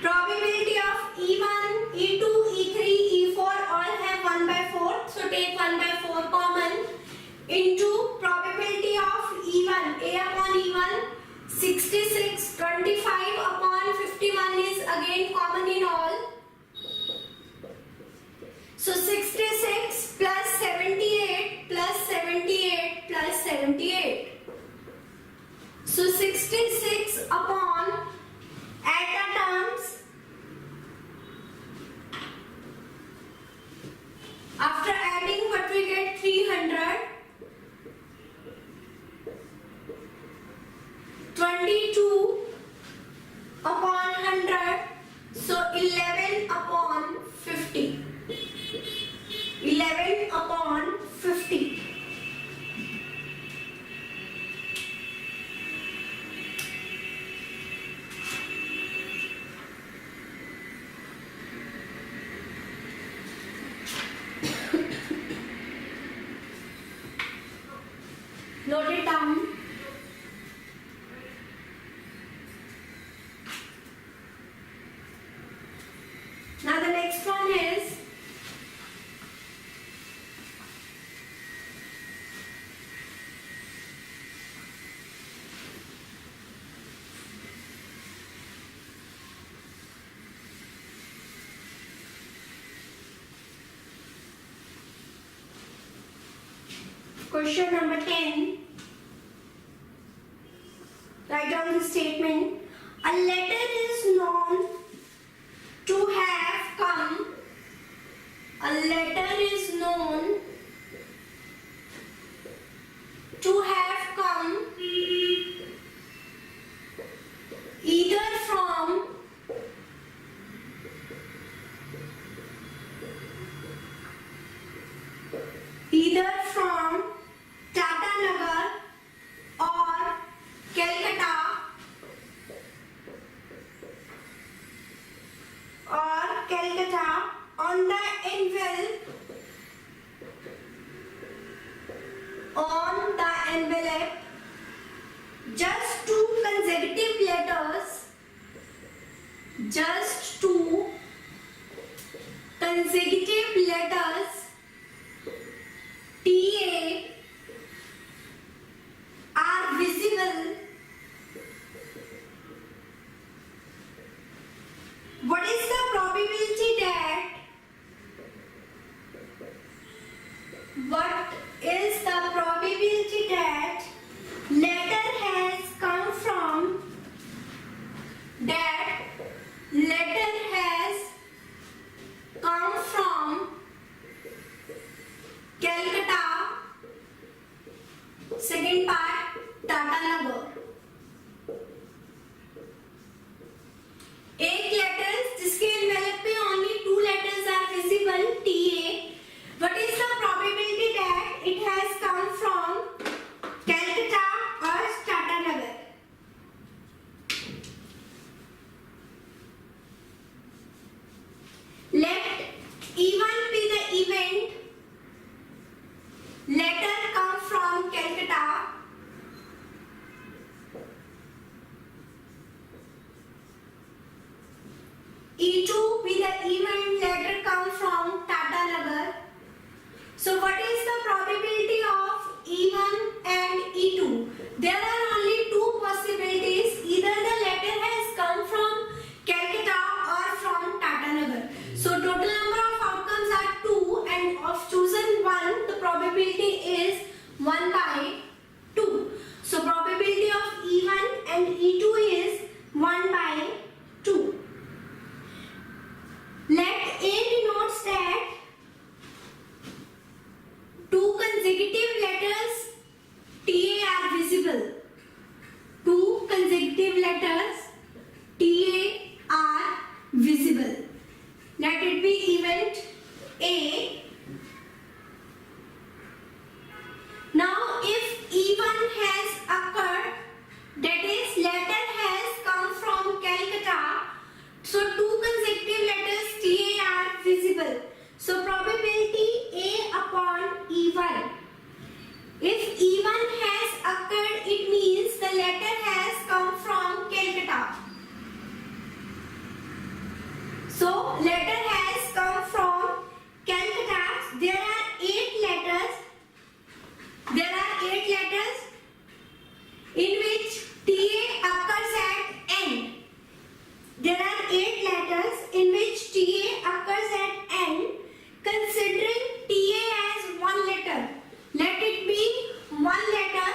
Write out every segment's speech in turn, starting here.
Probability of E1, E2, E3, E4 all have 1 by 4. So take 1 by 4 common into probability of E1. A upon E1 66. 25 upon 51 is again common in all. So 66 plus 78 plus 78 plus 78. So 66 upon add the terms. After adding what we get 300. 22 upon 100. So 11 upon 50. 11 upon 50. Note it down. Now the next one is question number 10. Write down the statement. A letter is known to have come. A letter is known to have come either from Tatanagar or Calcutta on the envelope just two consecutive letters TA are visible. What is the probability that letter has come from Calcutta? Second part, Tatanagar. एक letters जिसके envelope पे only two letters are visible, TA. What is the probability that it has come from Calcutta or Tatanagar? Let E1 be the event. Letter come from Calcutta. E2 be the event. Letter come from Tatanagar. So what is the probability of E1 and E2? There are only two possibilities. Either the letter has come from Calcutta or from Tatanagar. So total number of outcomes are 2 and of chosen one, the probability is 1 by 2. So probability of E1 and E2 is 1 by 2. Let A denotes that two consecutive letters TA are visible. Two consecutive letters TA are visible. Let it be event A. Now if E1 has occurred, that is letter has come from Calcutta, so two consecutive letters TA are visible. So probability A upon E1. If E1 has occurred, it means the letter has come from Calcutta. letter has come from Calcutta. There are 8 letters. There are 8 letters in which TA occurs at end. There are 8 letters in which TA occurs at end. Considering TA as one letter, let it be one letter.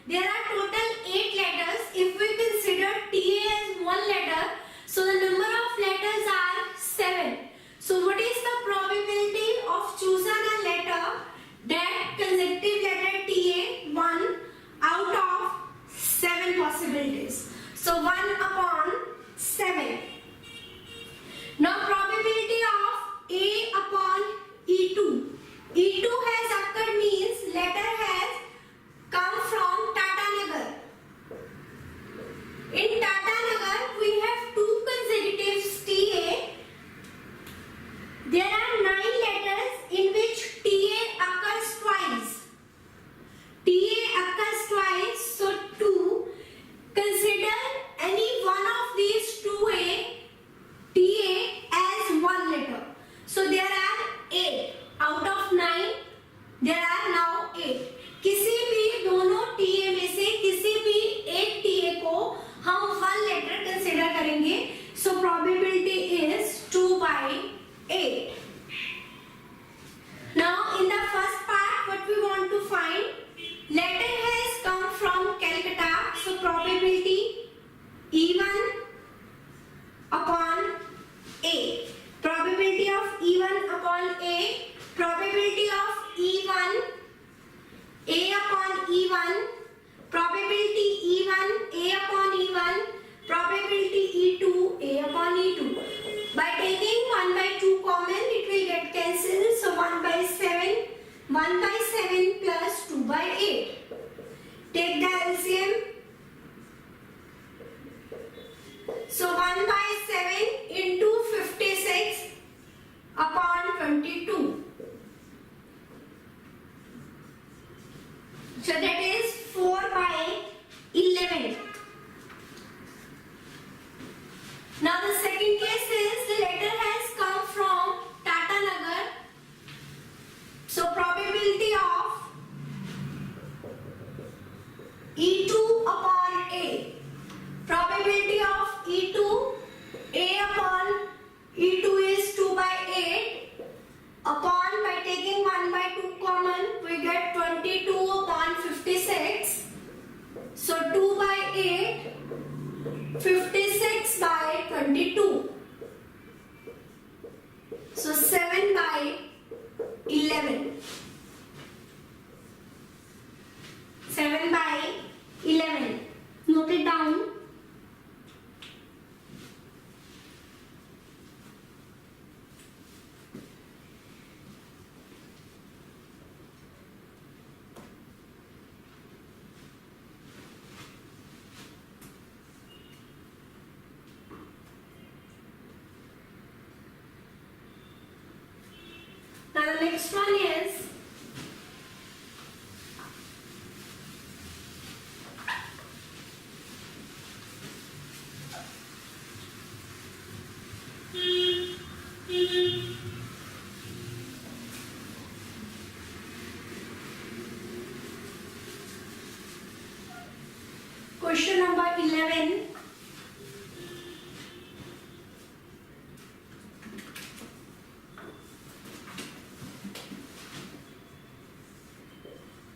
There are total 8 letters. If we consider TA as one letter, so the number of letters are 7. So what is the probability of choosing a letter that consecutive letter TA? 1 out of 7 possibilities. So 1 upon 7. Now probability of A upon E2. E2 has occurred means letter has come from Tata. In Tata we have 2 consecutives TA. There are 9 letters in which TA occurs twice. TA occurs twice, so 2. Consider any one of these 2A TA as one letter. So there are 8 out of 9. There are now 8. किसी भी दोनों TA में से किसी भी एक TA को हम one letter consider करेंगे. So probability is 2/8. Now in the first part, what we want to find, letter has come from Calcutta. So probability E1 upon A. Probability of E1 upon A. Probability of E1 A upon E1. Probability E1 A upon E1. Probability E2 A upon E2. By taking 1/2 common, it will get cancelled. So 1/7. 1/7 plus 2/8. Take the LCM. So 1/7 into 56 upon 22. So that is 4/11. Now the second case is the letter has come from Tata Nagar. So probability of E2 upon A. Probability of E2 A upon E2 is 2/8. Upon, by taking 1/2 common, we get 22 upon 56. So 2/8. 56/22. So 7/11. 7/11. Note it down. Now the next one is question number 11.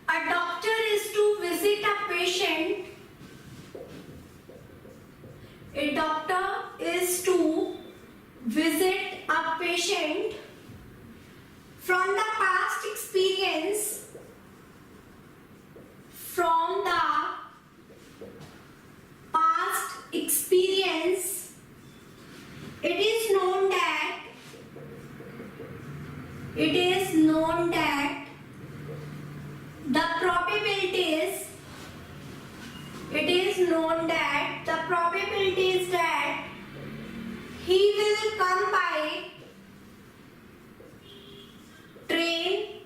A doctor is to visit a patient. A doctor is to visit a patient. From the past experience, it is known that the probabilities that he will come by train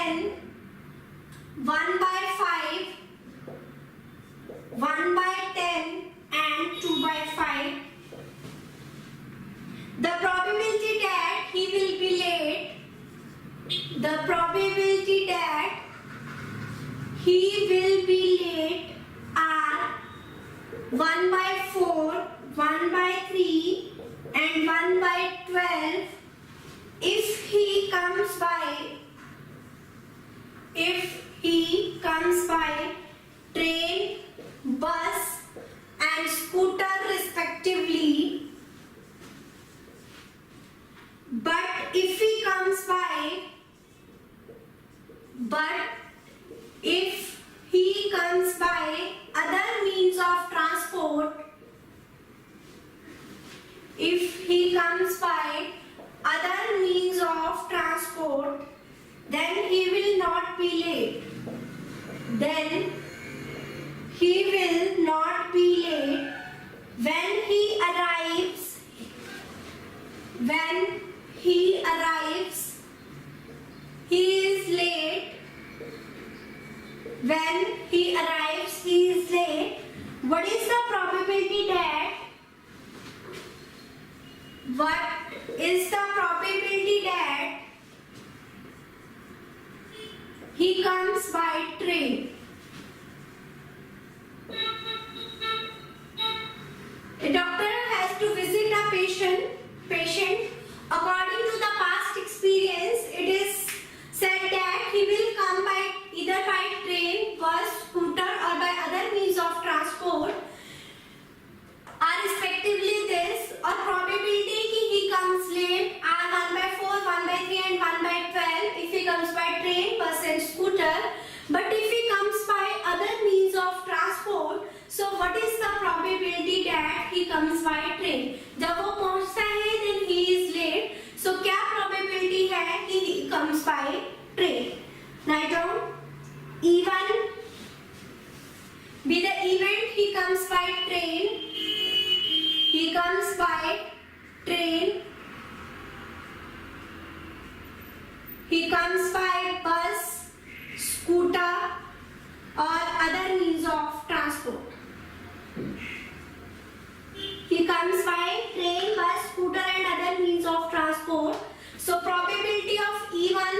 10, 1 by 5, 1 by 10 and 2 by 5. The probability that he will be late, the probability that he will be late are 1 by 4, 1 by 3 and 1 by 12 if he comes by train, bus and scooter respectively. But if he comes by other means of transport, then he will not be late. When he arrives, he is late. What is the probability that he comes by train? A doctor has to visit a patient. According to the past experience, it is said that he will come by either by train, bus, scooter or by other means of transport are respectively this, or probability कि he comes late are 1 by 4, 1 by 3 and 1 by 12 if he comes by train, bus and scooter. But if he comes by other means of transport, so what is the probability that he comes by train? जब वो पहुंचता है then he is late. So क्या probability है कि he comes by train? Write down. E1 be the event he comes by train. He comes by train. He comes by bus, scooter or other means of transport. He comes by train, bus, scooter and other means of transport. So probability of E1,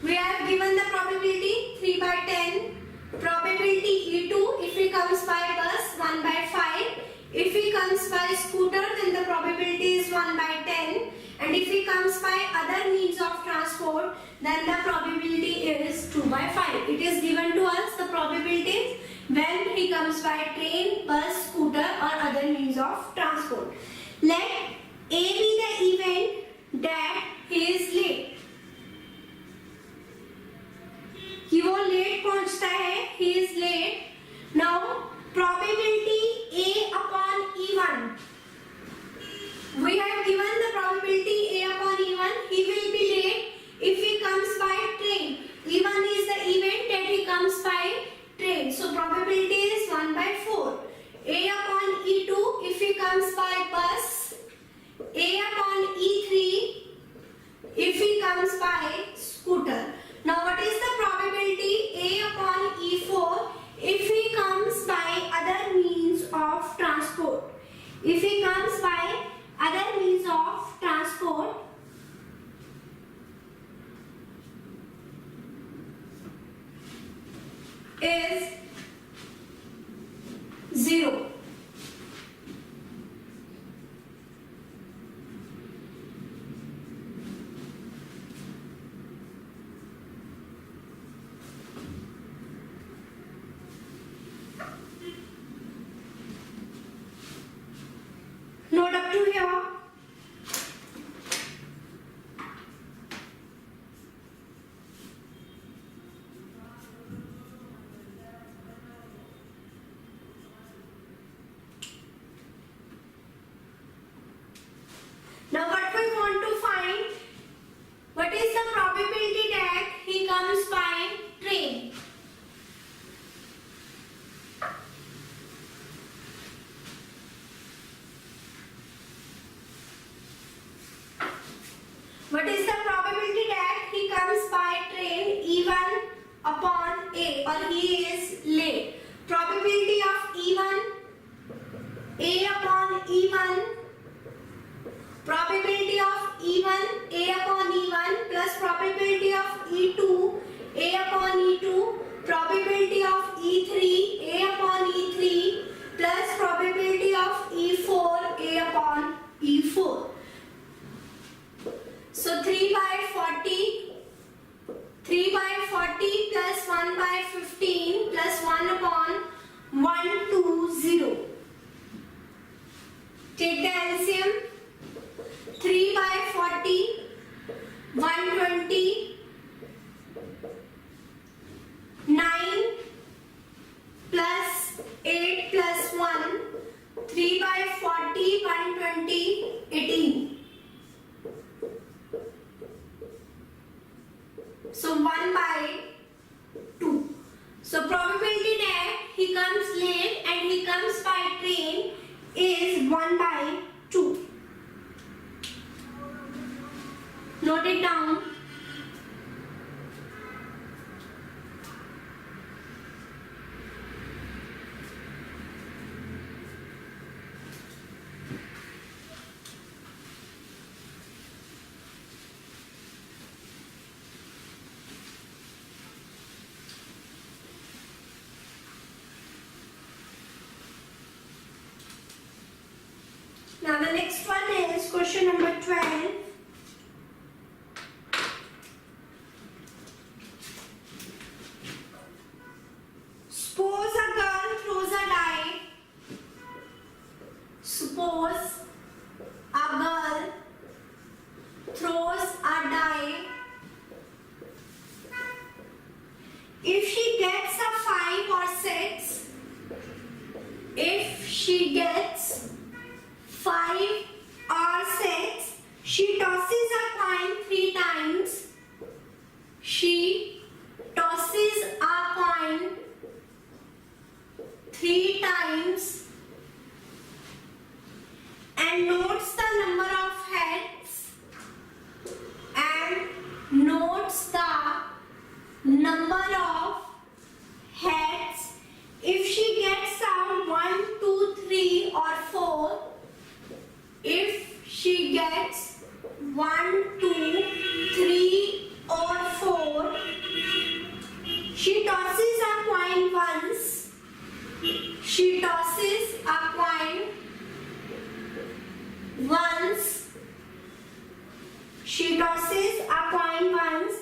we have given the probability 3 by 10. Probability E2, if he comes by bus, 1 by 5. If he comes by scooter, then the probability is 1 by 10. And if he comes by other means of transport, then the probability is 2 by 5. It is given to us the probabilities when he comes by train, bus, scooter or other means of transport. Let A be the event that he is late. कि वो late पहुंचता है, he is late. Now probability A upon E1. We have given the probability A upon E1. He will be late if he comes by train. E1 is the event that he comes by train. So probability is 1 by 4. A upon E2 if he comes by bus. A upon E3 if he comes by scooter. Now what is the probability A upon E4 if he comes by other means of transport? If he comes by other means of transport, is 0. Note up to here. Now what we want to find, what is the probability that he comes by train? What is the probability that he comes by by train E1 upon A, or he is late. Probability of E1, A upon E1, probability of E1, A upon E1 plus probability of E2, A upon E2, probability of E3, A upon E3 plus probability of E4, A upon E4. So 3 by 40 plus 1 by 15 plus 1 upon 120. Take the LCM. 3 by 40, 120, 9 plus 8 plus 1, 3 by 40, 120, 18. So 1 by 2. So probability that he comes late and he comes by train is 1 by 2. Note it down. Now the next one is question number 12. Suppose a girl throws a die. Suppose a girl throws a die. If she gets a 5 or 6, if she gets 5 or 6, she tosses a coin 3 times. She tosses a coin 3 times and notes the number of heads and notes the number of heads. If she gets out 1, 2, 3 or 4, if she gets 1, 2, 3 or 4, she tosses a coin once. She tosses a coin once. She tosses a coin once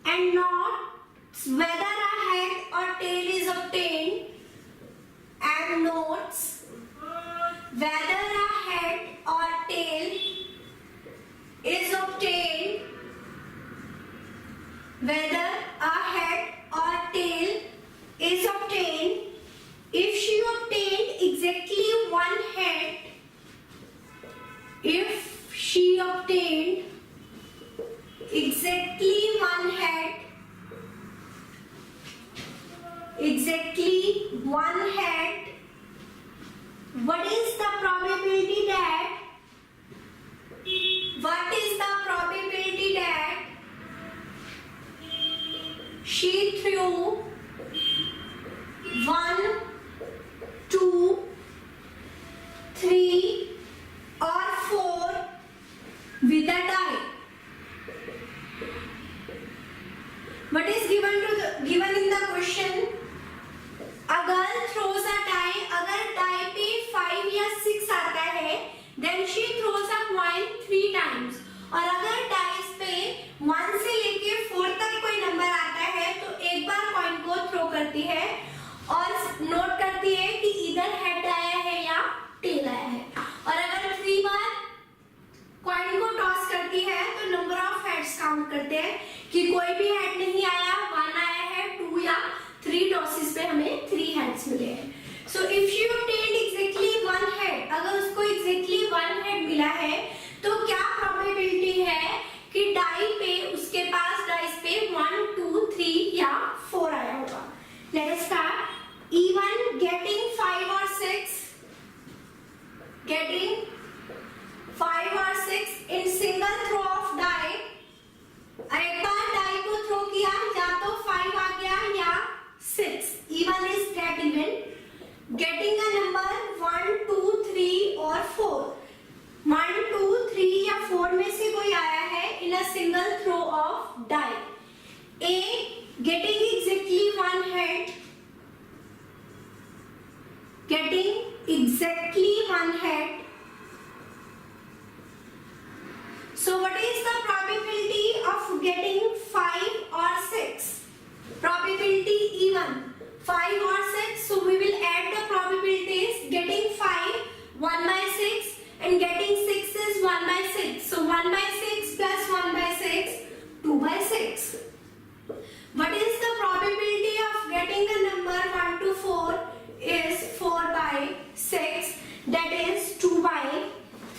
and notes whether a head or tail is obtained, and notes whether a head or tail is obtained, whether a head or tail is obtained. If she obtained exactly 1 head, if she obtained exactly 1 head, what is the probability that she threw 1, 2, 3 or 4 with a die? What is given in the question? A girl throws a die. अगर die पे 5 या 6 आता है, then she throws a coin 3 times. और अगर dice पे 1 से लेके 4 तक कोई नंबर आता है, तो एक बार coin को थ्रो करती है और नोट करती है कि इधर हेड आया है या टेल आया है. और अगर 3 बार कॉइन को टॉस करती है तो नंबर ऑफ हेड्स काउंट करते हैं कि कोई भी हेड नहीं आया, 1 आया है, 2 या 3 टॉसेस पे हमें 3 हेड्स मिले हैं. So if she obtained exactly 1 head, अगर उसको exactly 1 head मिला है तो क्या प्रोबेबिलिटी है कि getting exactly one head, getting exactly one head. So what is the probability of getting 5 or 6? Probability even 5 or 6. So we will add the probabilities. Getting 5 1 by 6 and getting 6 is 1 by 6. So 1 by 6 plus 1 by 6 2 by 6. What is the probability of getting the number 1 to 4 is 4 by 6, that is 2 by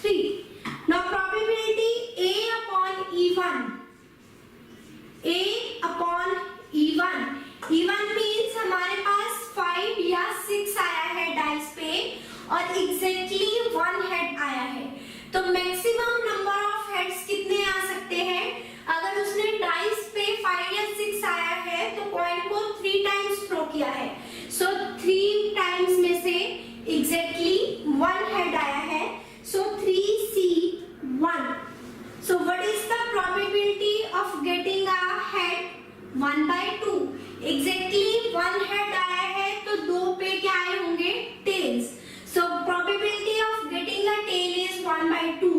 3. Now probability A upon E1. A upon E1. E1 means हमारे पास 5 या 6 आया है dice पे और exactly 1 head आया है. तो maximum number of heads कितने आ सकते हैं? अगर उसने डाइस पे 5 या 6 आया है तो कॉइन को 3 टाइम्स थ्रो किया है. सो 3 टाइम्स में से exactly 1 हेड आया है. So 3C1. So what is the probability of getting a head? 1 by 2. Exactly 1 head आया है तो 2 पे क्या आए होंगे? Tails. So probability of getting a tail is 1 by 2.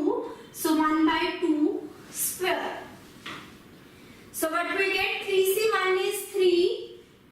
So 1 by 2 square. So what we get? 3C1 is